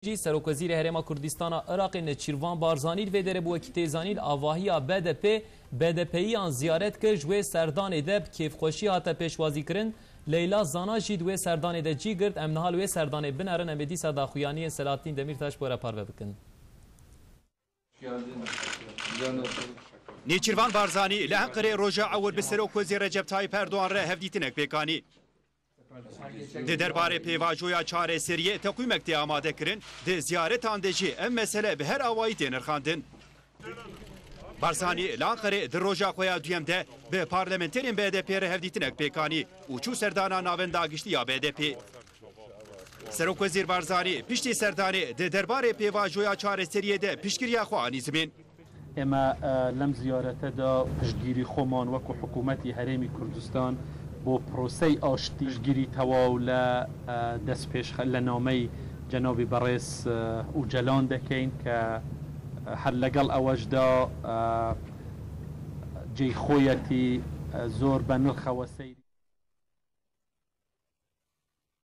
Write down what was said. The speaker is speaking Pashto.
جی سروکوزیر هرما کردستان عراق نچیروان بارزانیل و در بو کتیزانیل آواهی BDP آن زیارت که جوی سردان دب کیف خوشی هات پیشوازی کرن لیلا زانا جی دوی سردان د جی گرد امنحال و سردان بنرن امدی صدا خویانی سلاطین دمیرتاش بورا پارو بکن نیچیروان بارزانی لحقره روژا اول به سروکوزی رجب طایب اردوان را هفدیتنک بکانی ده درباره پیواجویا چاره سریه تقویمک دی آماده کرن ده زیارت آندجی ام مسئله به هر آوایی دینر خاندن بارزانی لانقره در روژا خویا دویم ده به پارلمنترین BDP را هفدیتنک بکانی و چو سردانا ناون داگشتی یا BDP سروک وزیر بارزانی پشتی سردانه ده درباره پیواجویا چاره سریه ده پشگیریا خوانی زمین اما لم زیارت دا پشگیری خومان وکو حکومتی هرمی کردستان بۆ پرۆسەی ئاشتیشگیری تەواو لە دەست پێش لە نامەی جەنابی بەڕێز و جەلان دەکەین کە هەر لەگەڵ ئەوەشدا جێی خۆیەتی زۆر بە نرخەوە سەیری